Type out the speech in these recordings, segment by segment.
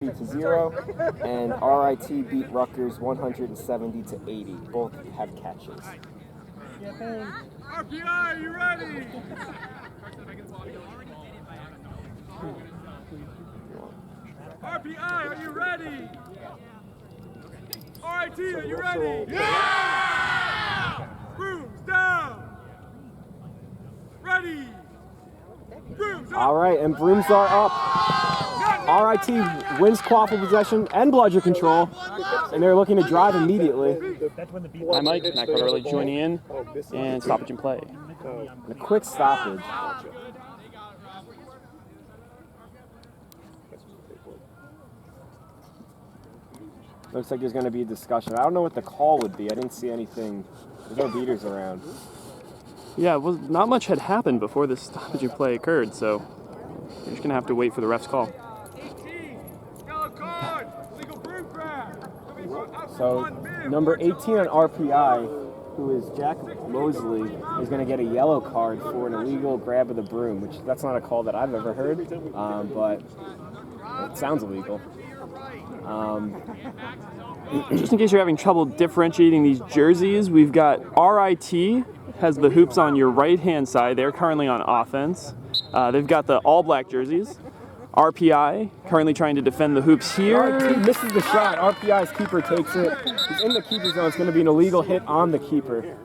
0, and RIT beat Rutgers 170 to 80. Both have catches. RPI, are you ready? RPI, are you ready? RIT, are you ready? Yeah! Brooms down! Ready! Brooms up! All right, and brooms are up. RIT wins quaffle possession and bludger control, and they're looking to drive immediately. Hi Mike, Matt Carterelli joining in, and stoppage and play. A quick stoppage. Looks like there's going to be a discussion. I don't know what the call would be. I didn't see anything. There's no beaters around. Yeah, well, not much had happened before this stoppage and play occurred, so you're just going to have to wait for the ref's call. So number 18 on RPI, who is Jack Mosley, is going to get a yellow card for an illegal grab of the broom, which that's not a call that I've ever heard, but it sounds illegal. Just in case you're having trouble differentiating these jerseys, we've got RIT has the hoops on your right-hand side. They're currently on offense. They've got the all-black jerseys. RPI currently trying to defend the hoops here. RT misses the shot. RPI's keeper takes it. He's in the keeper zone. It's going to be an illegal hit on the keeper.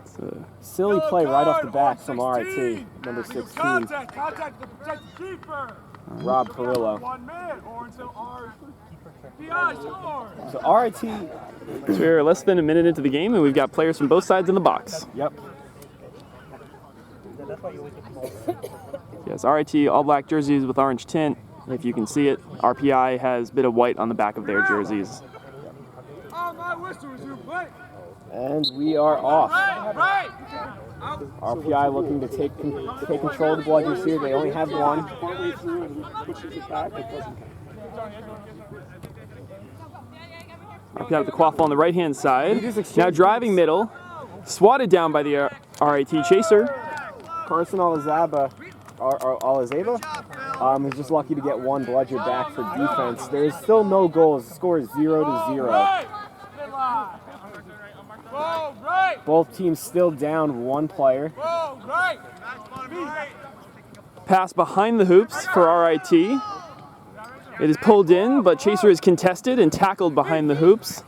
It's a silly play right off the back from RIT, number 16. Contact to protect the keeper. Rob Perillo. 1 minute or until RPI scores. So RIT. So we're less than a minute into the game, and we've got players from both sides in the box. Yep. Yes, RIT all black jerseys with orange tint. If you can see it, RPI has a bit of white on the back of their jerseys. And we are off. Right. RPI looking to take control of the bludgers here. They only have one. RPI with the quaffle on the right-hand side. Now driving middle, swatted down by the RIT chaser. Carson Olazaba is just lucky to get one bludger back for defense. There is still no goals. The score is 0-0. Both teams still down one player. Pass behind the hoops for RIT. It is pulled in, but chaser is contested and tackled behind the hoops.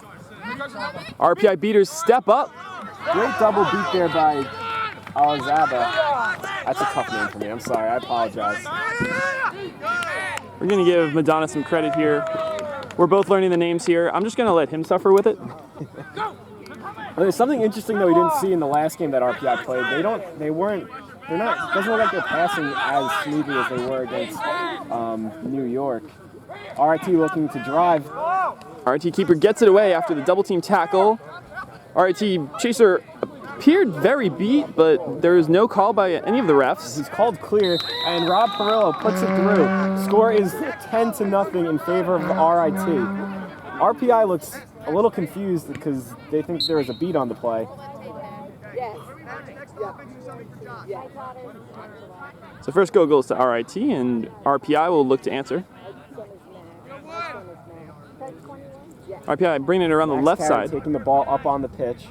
RPI beaters step up. Great double beat there by Olazaba. That's a tough name for me. I'm sorry. I apologize. We're going to give Madonna some credit here. We're both learning the names here. I'm just going to let him suffer with it. There's something interesting that we didn't see in the last game that RPI played. It doesn't look like they're passing as smoothly as they were against New York. RIT looking to drive. RIT keeper gets it away after the double team tackle. RIT chaser appeared very beat, but there is no call by any of the refs. He's called clear, and Rob Perillo puts it through. Score is 10-0 in favor of RIT. RPI looks a little confused because they think there is a beat on the play. So first goes to RIT, and RPI will look to answer. RPI bringing it around the left side. Taking the ball up on the pitch.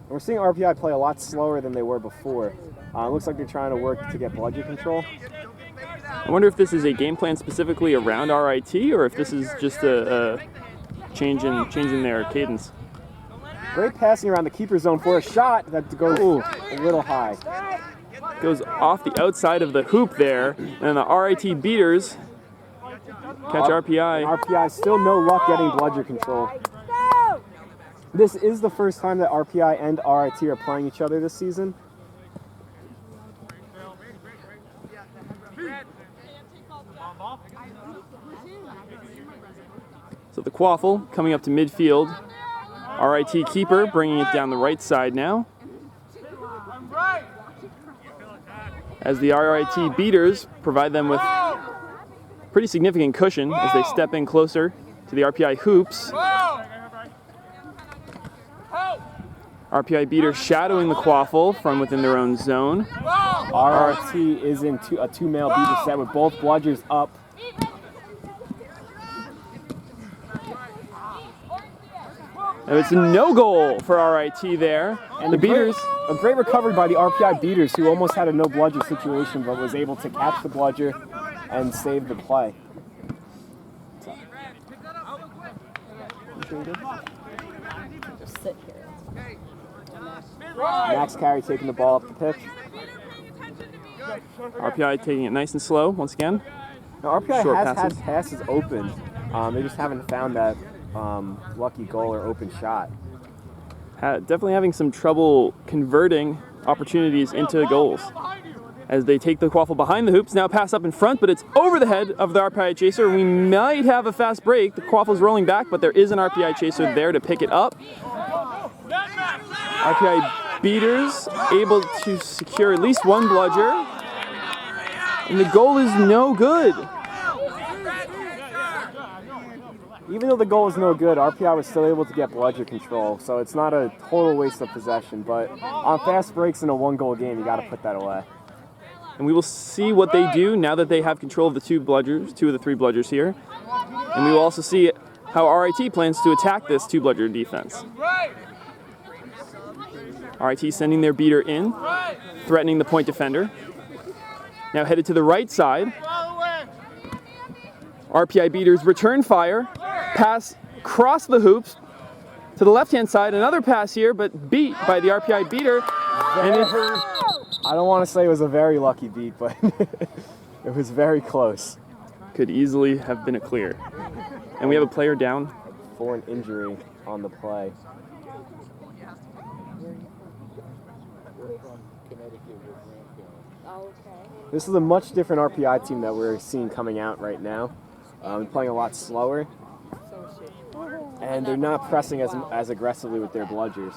We're seeing RPI play a lot slower than they were before. It looks like they're trying to work to get bludger control. I wonder if this is a game plan specifically around RIT, or if this is just a change in their cadence. Great passing around the keeper zone for a shot that goes a little high. Goes off the outside of the hoop there, and the RIT beaters catch RPI. And RPI still no luck getting bludger control. This is the first time that RPI and RIT are playing each other this season. So the quaffle coming up to midfield. RIT keeper bringing it down the right side now. As the RIT beaters provide them with pretty significant cushion as they step in closer to the RPI hoops. RPI beaters shadowing the quaffle from within their own zone. RRT is in a two-male beater set with both bludgers up. And it's a no goal for RIT there. And the beaters. A great recovery by the RPI beaters, who almost had a no bludger situation, but was able to catch the bludger and save the play. Just sit here. Max Carey taking the ball up the pitch. RPI taking it nice and slow once again. Now, RPI Short has passes. had passes open. They just haven't found that lucky goal or open shot. Definitely having some trouble converting opportunities into goals. As they take the quaffle behind the hoops, now pass up in front, but it's over the head of the RPI chaser. We might have a fast break. The quaffle's rolling back, but there is an RPI chaser there to pick it up. RPI beaters able to secure at least one bludger. And the goal is no good. Even though the goal is no good, RPI was still able to get bludger control, so it's not a total waste of possession. But on fast breaks in a one-goal game, you got to put that away. And we will see what they do now that they have control of the two of the three bludgers here. And we will also see how RIT plans to attack this two bludger defense. RIT sending their beater in, threatening the point defender. Now headed to the right side. RPI beaters return fire, pass across the hoops to the left-hand side. Another pass here, but beat by the RPI beater. And I don't want to say it was a very lucky beat, but it was very close. Could easily have been a clear. And we have a player down. For an injury on the play. This is a much different RPI team that we're seeing coming out right now. Playing a lot slower. And they're not pressing as aggressively with their bludgers.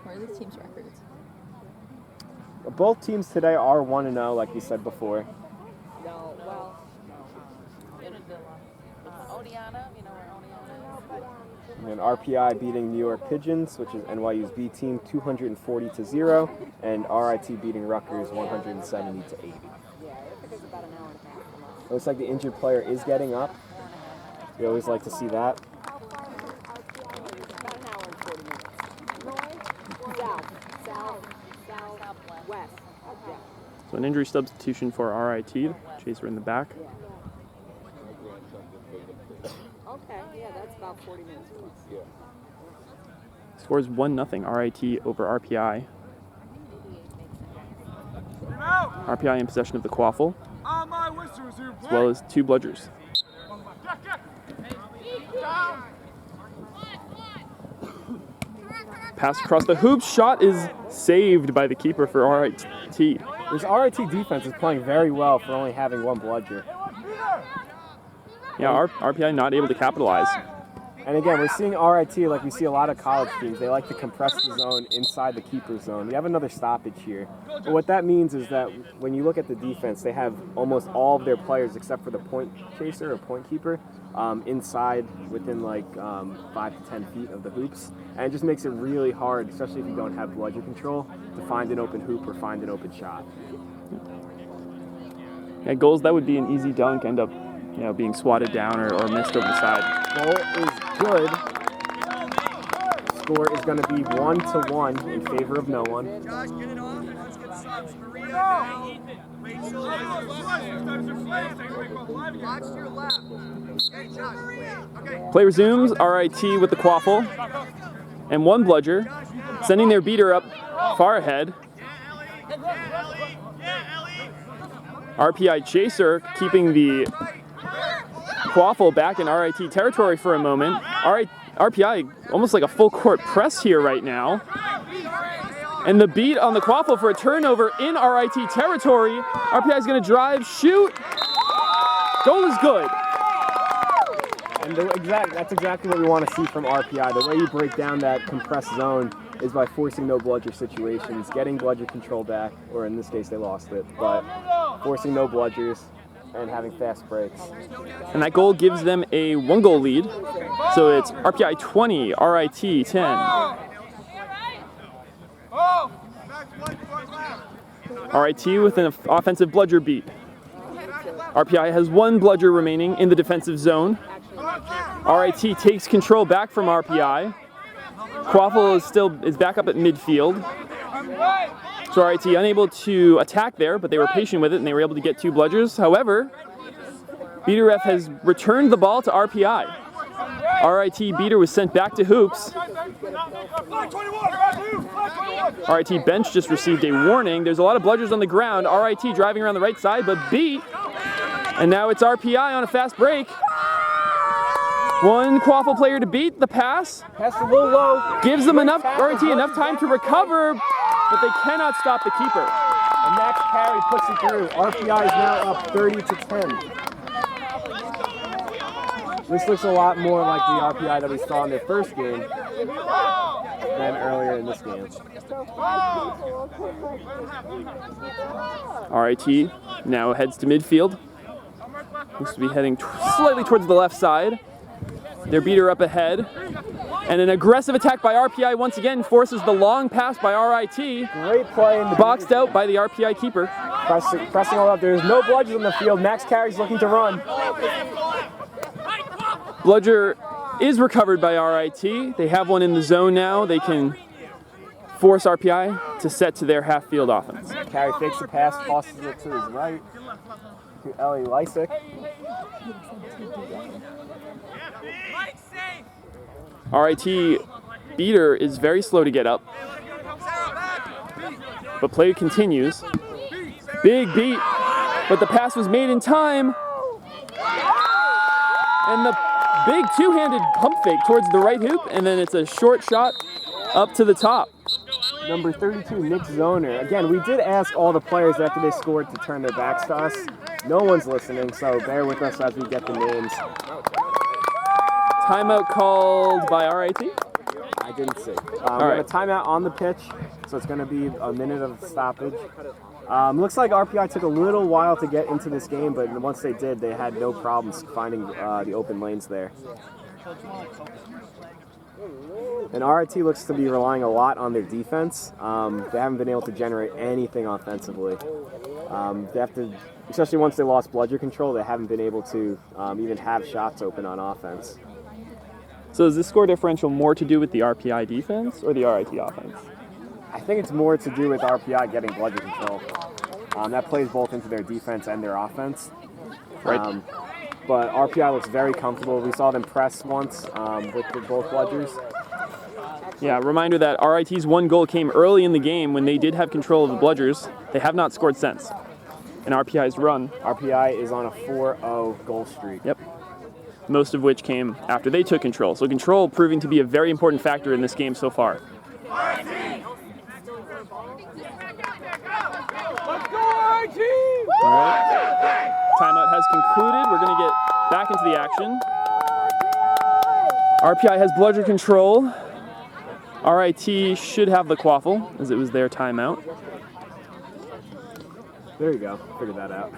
What are these teams' records? Both teams today are 1-0, like we said before. No, well, Oneonta, you know where Oneonta is? And RPI beating New York Pigeons, which is NYU's B team, 240-0, and RIT beating Rutgers 170-80. Looks like the injured player is getting up. We always like to see that. West. So an injury substitution for RIT. Chaser in the back. Okay, yeah, that's about 40 minutes. Scores 1-0 RIT over RPI. RPI in possession of the quaffle, as well as two bludgers. Pass across the hoop, shot is saved by the keeper for RIT. This RIT defense is playing very well for only having one bludger. Yeah, RPI not able to capitalize. And again, we're seeing RIT like we see a lot of college teams. They like to compress the zone inside the keeper zone. We have another stoppage here. But what that means is that when you look at the defense, they have almost all of their players except for the point chaser or point keeper inside within like 5 to 10 feet of the hoops. And it just makes it really hard, especially if you don't have bludger control, to find an open hoop or find an open shot. Yeah, goals that would be an easy dunk end up being swatted down or missed over the side. Goal is good. Score is going to be 1-1 in favor of no one. Josh, get it off. Let's get subs. Maria, watch to your left. Okay, Josh. Okay. Play resumes. RIT with the quaffle and one bludger, sending their beater up far ahead. RPI chaser keeping the quaffle back in RIT territory for a moment. RPI almost like a full court press here right now. And the beat on the quaffle for a turnover in RIT territory. RPI is going to drive, shoot. Goal is good. And that's exactly what we want to see from RPI. The way you break down that compressed zone is by forcing no bludger situations, getting bludger control back, or in this case they lost it, but forcing no bludgers and having fast breaks. And that goal gives them a 1-goal lead. So it's RPI 20, RIT 10. RIT with an offensive bludger beat. RPI has 1 bludger remaining in the defensive zone. RIT takes control back from RPI. Quaffle is back up at midfield. So RIT unable to attack there, but they were patient with it and they were able to get 2 bludgers. However, Beater ref has returned the ball to RPI. RIT Beater was sent back to hoops. RIT bench just received a warning. There's a lot of bludgers on the ground. RIT driving around the right side, but beat. And now it's RPI on a fast break. 1 Quaffle player to beat. The pass Pass a little low. gives them enough RIT enough time to recover, but they cannot stop the keeper. And Max Carey puts it through. RPI is now up 30-10. This looks a lot more like the RPI that we saw in their first game than earlier in this game. RIT now heads to midfield. Looks to be heading slightly towards the left side. Their beater up ahead. And an aggressive attack by RPI once again forces the long pass by RIT. Great play in the Boxed out by the RPI keeper. pressing all up. There's no bludgers on the field. Max Carey's looking to run. Bludger is recovered by RIT. They have 1 in the zone now. They can force RPI to set to their half-field offense. Carey fakes the pass, tosses it to his right to Ellie Lysick. RIT Beater is very slow to get up, but play continues. Big beat, but the pass was made in time. And the big 2-handed pump fake towards the right hoop, and then it's a short shot up to the top. Number 32, Nick Zoner. Again, we did ask all the players after they scored to turn their backs to us. No one's listening, so bear with us as we get the names. Timeout called by RIT. I didn't see. We right. have a timeout on the pitch, so it's going to be a minute of stoppage. Looks like RPI took a little while to get into this game, but once they did, they had no problems finding the open lanes there. And RIT looks to be relying a lot on their defense. They haven't been able to generate anything offensively. They have to, especially once they lost bludger control, they haven't been able to even have shots open on offense. So is this score differential more to do with the RPI defense or the RIT offense? I think it's more to do with RPI getting bludger control. That plays both into their defense and their offense. Right. But RPI looks very comfortable. We saw them press once with both bludgers. Yeah, reminder that RIT's 1 goal came early in the game when they did have control of the bludgers. They have not scored since. And RPI's run. RPI is on a 4-0 goal streak. Yep. Most of which came after they took control. So control proving to be a very important factor in this game so far. Let's go, RIT! All right. Timeout has concluded. We're going to get back into the action. RPI has bludger control. RIT should have the quaffle, as it was their timeout. There you go. Figured that out.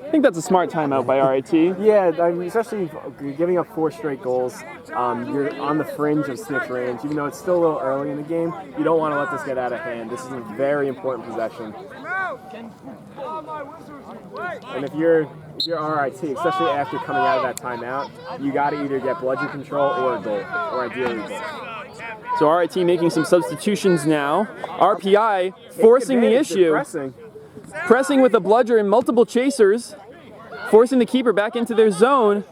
I think that's a smart timeout by RIT. Yeah, I mean, especially giving up 4 straight goals. You're on the fringe of Snick's range. Even though it's still a little early in the game, you don't want to let this get out of hand. This is a very important possession. And if you're RIT, especially after coming out of that timeout, you got to either get bludger control or a goal, or ideally a goal. So RIT making some substitutions now. RPI forcing the issue. Pressing with a bludger and multiple chasers, forcing the keeper back into their zone.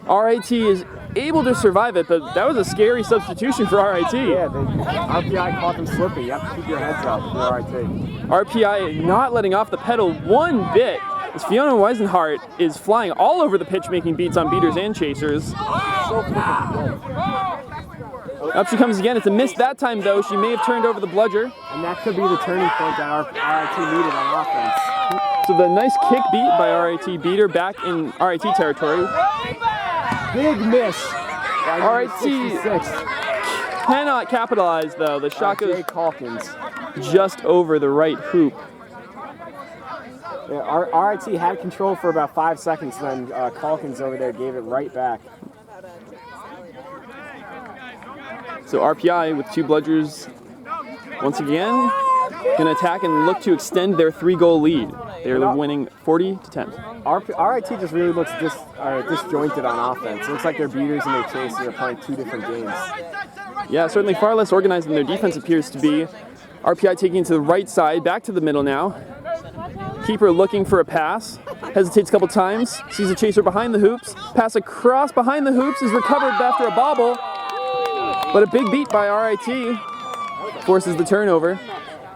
RIT is able to survive it, but that was a scary substitution for RIT. Yeah, RPI caught them slipping. You have to keep your heads up if you're RIT. RPI not letting off the pedal one bit, as Fiona Weisenhart is flying all over the pitch, making beats on beaters and chasers. Up she comes again. It's a miss that time, though. She may have turned over the bludger. And that could be the turning point that RIT needed on offense. So the nice kick beat by RIT beater back in RIT territory. Big miss. RIT 66. cannot capitalize though. The shot goes Jay Calkins. just over the right hoop. Yeah, RIT had control for about 5 seconds, then Calkins over there gave it right back. So RPI with 2 bludgers once again going to attack and look to extend their 3-goal lead. They're winning 40-10. RIT just really looks disjointed on offense. It looks like their beaters and their chasers are playing 2 different games. Yeah, certainly far less organized than their defense appears to be. RPI taking it to the right side, back to the middle now. Keeper looking for a pass, hesitates a couple times, sees a chaser behind the hoops, pass across behind the hoops, is recovered after a bobble, but a big beat by RIT forces the turnover.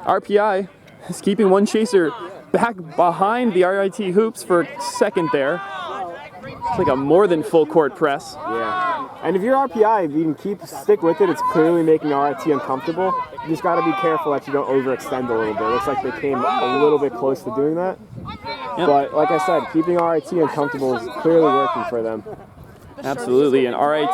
RPI is keeping one chaser back behind the RIT hoops for a second there. It's like a more than full court press. Yeah, and if you're RPI, you can stick with it. It's clearly making RIT uncomfortable. You just got to be careful that you don't overextend a little bit. It looks like they came a little bit close to doing that. Yep. But like I said, keeping RIT uncomfortable is clearly working for them. Absolutely, and RIT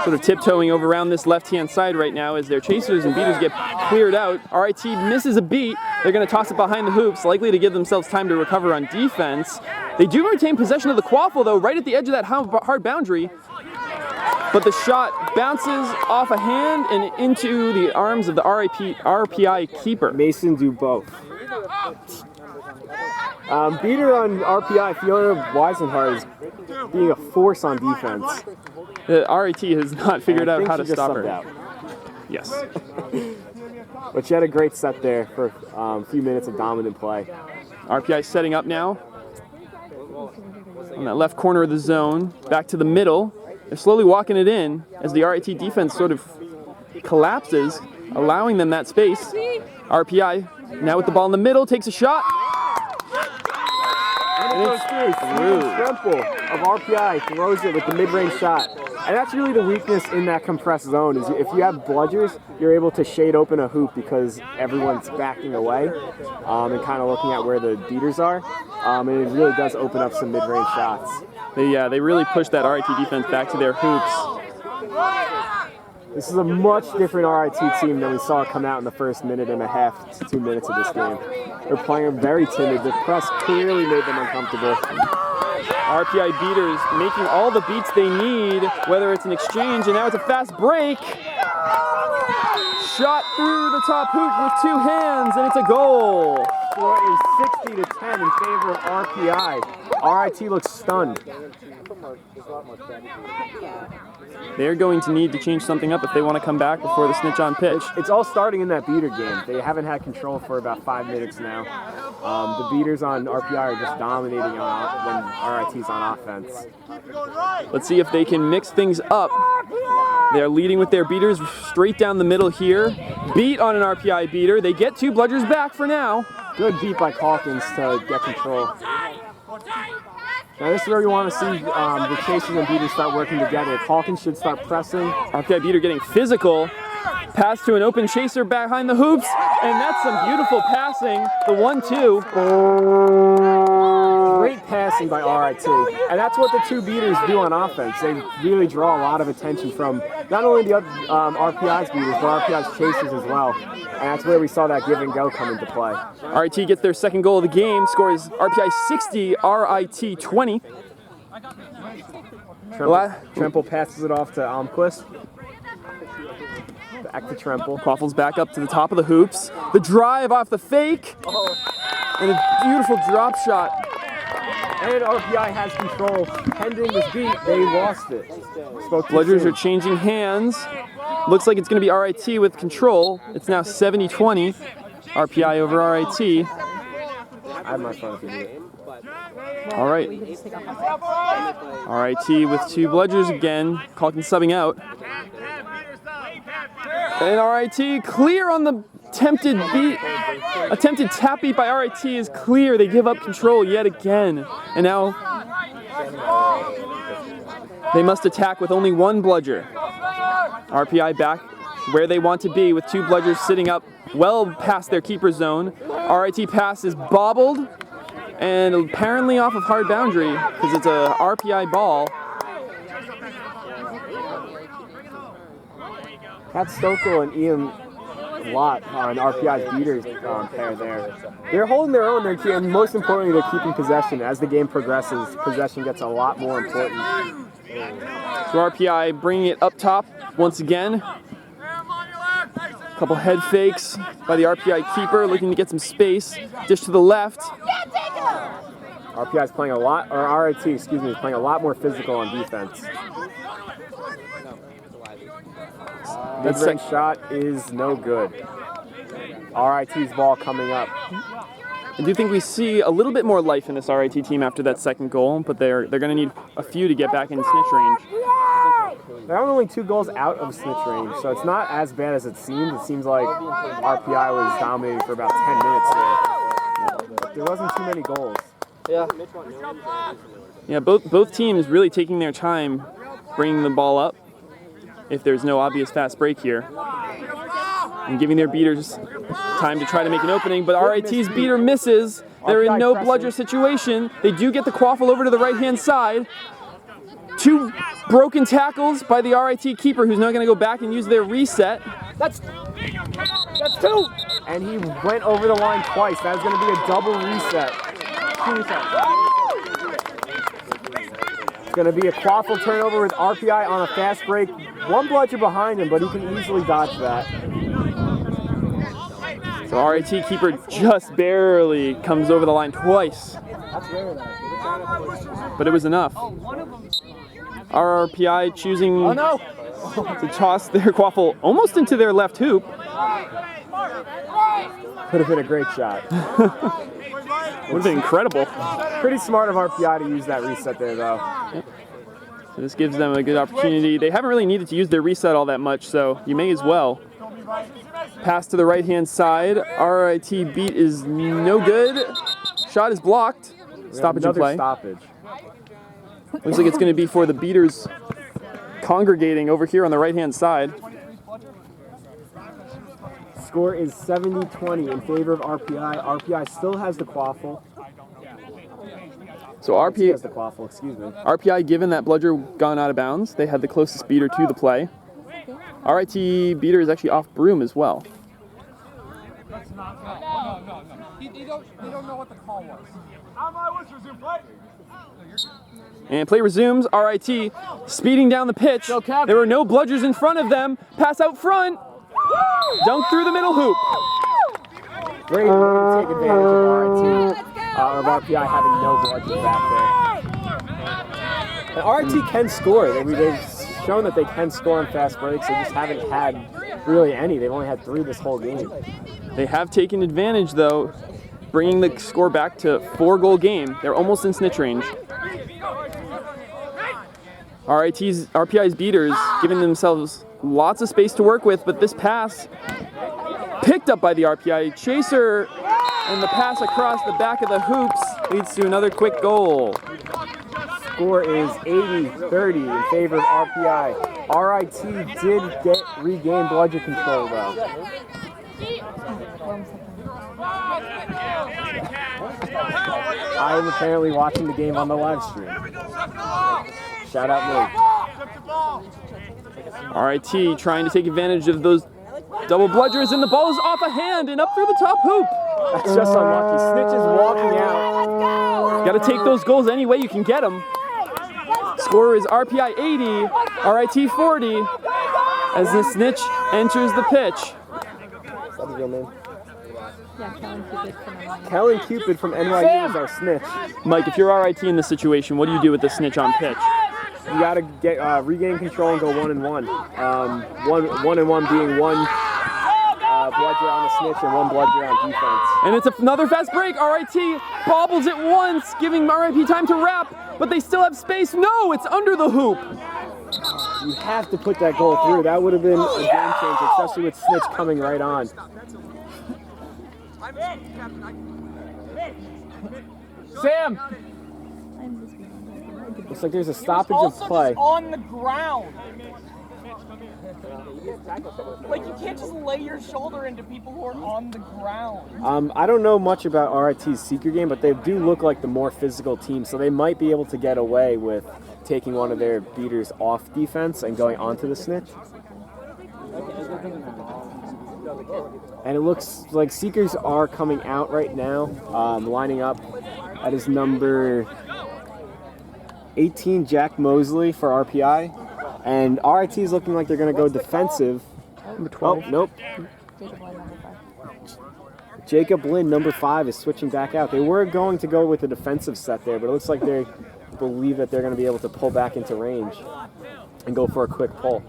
sort of tiptoeing over around this left-hand side right now as their chasers and beaters get cleared out. RIT misses a beat. They're going to toss it behind the hoops, likely to give themselves time to recover on defense. They do retain possession of the quaffle, though, right at the edge of that hard boundary. But the shot bounces off a hand and into the arms of the RPI keeper. Mason do both. Beater on RPI, Fiona Weisenhart is being a force on defense. RIT has not figured out how to she just stop subbed her. out. Yes. But she had a great set there for a few minutes of dominant play. RPI setting up now. On that left corner of the zone, back to the middle. They're slowly walking it in as the RIT defense sort of collapses, allowing them that space. RPI now with the ball in the middle, takes a shot. And it goes through. Tremple of RPI throws it with the mid-range shot. And that's really the weakness in that compressed zone is if you have bludgers, you're able to shade open a hoop because everyone's backing away and kind of looking at where the beaters are. And it really does open up some mid-range shots. They really push that RIT defense back to their hoops. This is a much different RIT team than we saw come out in the first minute and a half to 2 minutes of this game. They're playing very timid. The press clearly made them uncomfortable. RPI beaters making all the beats they need, whether it's an exchange, and now it's a fast break. Shot through the top hoop with 2 hands, and it's a goal. For a 60-10 in favor of RPI. RIT looks stunned. They're going to need to change something up if they want to come back before the snitch on pitch. It's all starting in that beater game. They haven't had control for about 5 minutes now. The beaters on RPI are just dominating when RIT's on offense. Let's see if they can mix things up. They're leading with their beaters straight down the middle here. Beat on an RPI beater. They get 2 bludgers back for now. Good beat by Calkins to get control. Now this is where we want to see the chasers and beaters start working together. Calkins should start pressing. RPI beater getting physical. Pass to an open chaser behind the hoops, and that's some beautiful passing. The 1-2. Great passing by RIT. And that's what the 2 beaters do on offense. They really draw a lot of attention from not only the RPI's beaters, but RPI's chasers as well. And that's where we saw that give and go come into play. RIT gets their second goal of the game, scores RPI 60, RIT 20. Tremple passes it off to Almquist. Back to Tremple. Quaffle's back up to the top of the hoops. The drive off the fake. And a beautiful drop shot. And RPI has control. Pending was beat. They lost it. Bludgers are changing hands. Looks like it's going to be RIT with control. It's now 70-20. RPI over RIT. I have my phone if you need it. All right. RIT with 2 bludgers again. Calkins subbing out. And RIT clear on the attempted tap beat by RIT is clear. They give up control yet again. And now they must attack with only 1 bludger. RPI back where they want to be with two bludgers sitting up well past their keeper zone. RIT pass is bobbled and apparently off of hard boundary because it's a RPI ball. Pat Stokel and Ian Lott on RPI's beaters pair there. They're holding their own, and most importantly, they're keeping possession. As the game progresses, possession gets a lot more important. So RPI bringing it up top once again. A couple head fakes by the RPI keeper, looking to get some space. Dish to the left. RPI is playing a lot, or RIT, excuse me, is playing a lot more physical on defense. Mid-range shot is no good. RIT's ball coming up. I do think we see a little bit more life in this RIT team after that second goal, but they're going to need a few to get back in snitch range. They're only 2 goals out of snitch range, so it's not as bad as it seems. It seems like RPI was dominating for about 10 minutes there. There wasn't too many goals. Yeah, both teams really taking their time bringing the ball up if there's no obvious fast break here. And giving their beaters time to try to make an opening, but RIT's beater misses. They're in no bludger situation. They do get the quaffle over to the right-hand side. 2 broken tackles by the RIT keeper, who's now going to go back and use their reset. That's 2! And he went over the line twice. That's going to be a double reset. It's going to be a quaffle turnover with RPI on a fast break. 1 bludger behind him, but he can easily dodge that. So RIT keeper just barely comes over the line twice. But it was enough. RPI choosing to toss their quaffle almost into their left hoop. Could have been a great shot. Would have been incredible. Pretty smart of RPI to use that reset there, though. Yep. So this gives them a good opportunity. They haven't really needed to use their reset all that much, so you may as well. Pass to the right-hand side. RIT beat is no good. Shot is blocked. Stoppage in play. Stoppage. Looks like it's going to be for the beaters congregating over here on the right-hand side. Score is 70-20 in favor of RPI. RPI still has the quaffle. So RPI has the quaffle, excuse me. RPI, given that bludger gone out of bounds, they had the closest beater to the play. RIT beater is actually off broom as well. No. They don't know what the call was. And play resumes. RIT speeding down the pitch. There were no bludgers in front of them. Pass out front. Dunk through the middle hoop. Great way to take advantage of RIT, of RPI having no bludgers back there. And RIT can score. They've shown that they can score on fast breaks. They just haven't had really any. They've only had 3 this whole game. They have taken advantage, though, bringing the score back to 4-goal game. They're almost in snitch range. RPI's beaters giving themselves lots of space to work with, but this pass picked up by the RPI chaser, and the pass across the back of the hoops leads to another quick goal. Score is 80-30 in favor of RPI. RIT did regain bludger control, though. I am apparently watching the game on the live stream. Shout out me. RIT trying to take advantage of those double bludgers, and the ball is off a hand and up through the top hoop. That's just unlucky. Snitch is walking out. Got to take those goals any way you can get them. Score is RPI 80, RIT 40, as the snitch enters the pitch. Is that his real name? Yeah, Kellen Cupid from NYU is our snitch. Mike, if you're RIT in this situation, what do you do with the snitch on pitch? You got to get regain control and go 1-1. 1-1 being 1 bludger on the snitch and 1 bludger on defense. And it's another fast break. RIT bobbles it once, giving RIP time to wrap, but they still have space. No, it's under the hoop. You have to put that goal through. That would have been a game changer, especially with snitch coming right on. Sam! Looks like there's a stoppage of play. On the ground. Like, you can't just lay your shoulder into people who are on the ground. I don't know much about RIT's seeker game, but they do look like the more physical team, so they might be able to get away with taking one of their beaters off defense and going onto the snitch. And it looks like seekers are coming out right now, lining up. That is number 18, Jack Mosley for RPI. And RIT is looking like they're going to go defensive. Number 12. Oh, nope. Jacob Lynn, number 5, is switching back out. They were going to go with the defensive set there, but it looks like they believe that they're going to be able to pull back into range and go for a quick pull.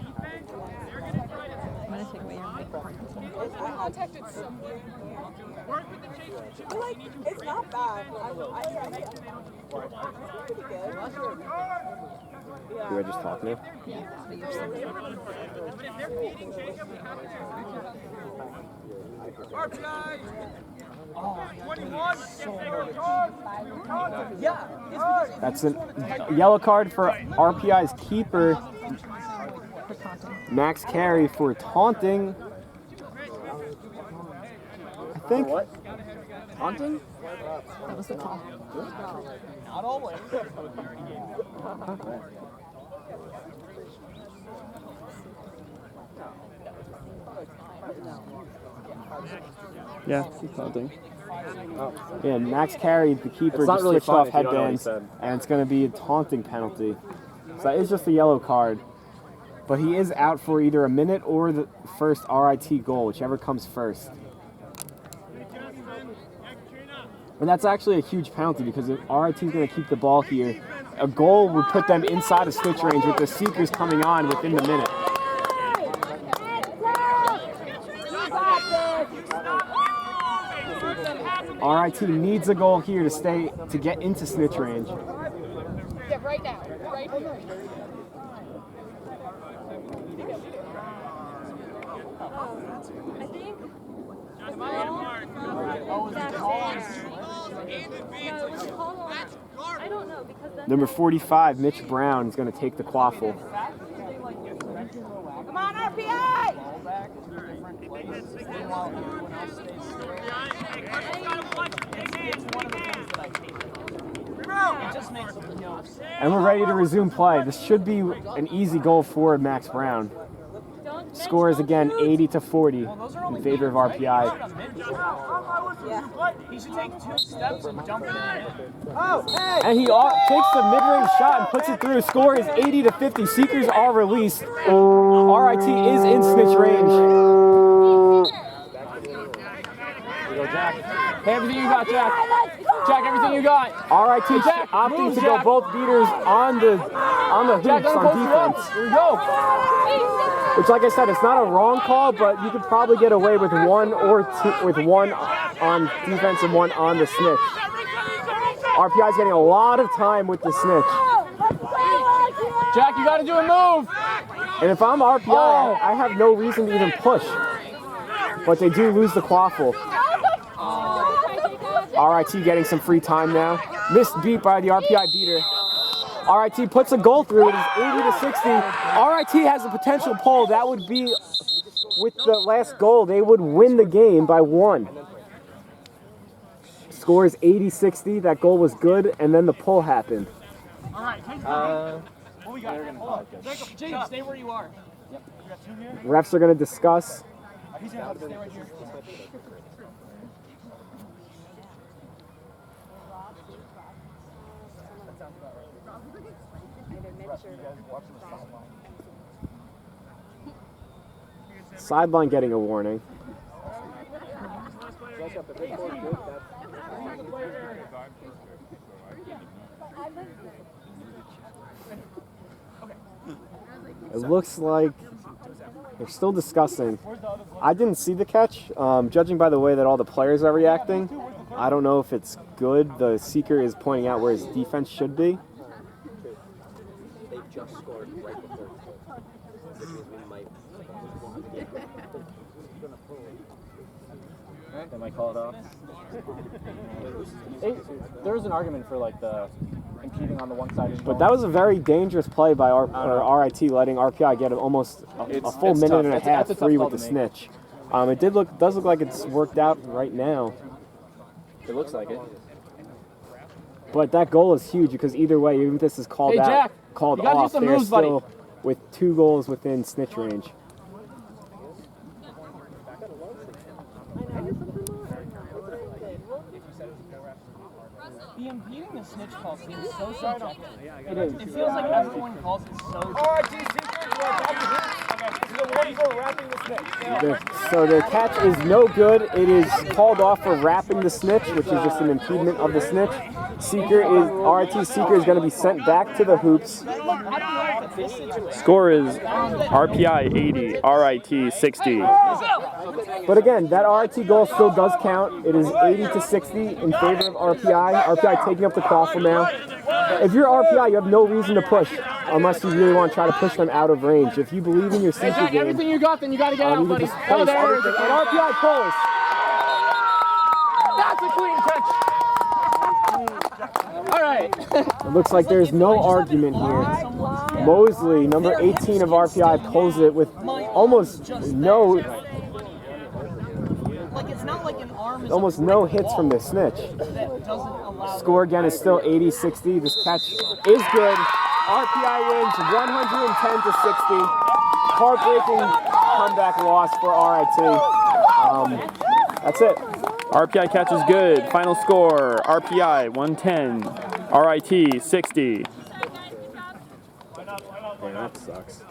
Contacted somebody. Like, it's not bad. Pretty good. You were just talking to? RPI! 21! Yeah. That's a yellow card for RPI's keeper, Max Carey, for taunting. I think. What? Taunting? That was the call. Not always. Yeah, taunting. Yeah, Max Carey, the keeper, It's not just really switched fun off if you don't know what he headbands, said. and it's going to be a taunting penalty. So that is just a yellow card. But he is out for either a minute or the first RIT goal, whichever comes first. And that's actually a huge penalty because if RIT is going to keep the ball here, a goal would put them inside of snitch range with the seekers coming on within the minute. RIT needs a goal here to get into snitch range. Yeah, right now. Right here. I think. I don't know because then. Number 45, Mitch Brown, is going to take the quaffle. Come on, RPI! And we're ready to resume play. This should be an easy goal for Max Brown. Score is again 80-40 in favor of RPI. He should take 2 steps and jump in. And he takes the mid-range shot and puts it through. Score is 80-50. Seekers are released. RIT is in snitch range. Hey, everything you got, Jack. Jack, everything you got. RIT Jack, opting move, to Jack. go both beaters on the Jack, hoops let him on post it up. defense. Here we go. Which, like I said, it's not a wrong call, but you could probably get away with one or two, with one on defense and one on the snitch. RPI is getting a lot of time with the snitch. Jack, you got to do a move. And if I'm RPI, I have no reason to even push. But they do lose the quaffle. RIT getting some free time now. Missed beat by the RPI beater. RIT puts a goal through. It is 80-60. RIT has a potential pull. That would be, with the last goal, they would win the game by 1. Score is 80-60. That goal was good, and then the pull happened. All right, what we got? Hold on. James, stay where you are. Yep. We got 2 here. Refs are going to discuss. He's gonna have to stay right here. Sideline getting a warning. It looks like they're still discussing. I didn't see the catch. Judging by the way that all the players are reacting, I don't know if it's good. The seeker is pointing out where his defense should be. They just scored right before we might. They might call it off. There was an argument for like the impeding on the one side. But that was a very dangerous play by RIT, letting RPI get almost a full it's minute tough. and a That's half a tough free call with the to make. snitch. It does look like it's worked out right now. It looks like it. But that goal is huge because either way, even if this is called Hey, Jack, called you gotta do off, some they're moves, buddy. still with 2 goals within snitch range. The impeding the snitch call seems so subjective. It feels like everyone calls it so. So the catch is no good. It is called off for wrapping the snitch, which is just an impediment of the snitch. RIT Seeker is going to be sent back to the hoops. Score is RPI 80, RIT 60. But again, that RIT goal still does count. It is 80-60 in favor of RPI. RPI taking up the quaffle now. If you're RPI, you have no reason to push unless you really want to try to push them out of range. If you believe in your Hey, Seeker Jack, game, everything you got, then you got to get out, you can buddy. just Oh, place there it is. everything. And RPI pulls. That's a clean catch. All right. It looks like there's no argument here. Mosley, number 18 of RPI, pulls it with almost no hits from the snitch. Score again is still 80-60. This catch is good. RPI wins 110-60. Heartbreaking comeback loss for RIT. That's it. RPI catch is good. Final score, RPI 110, RIT 60. Man, that sucks.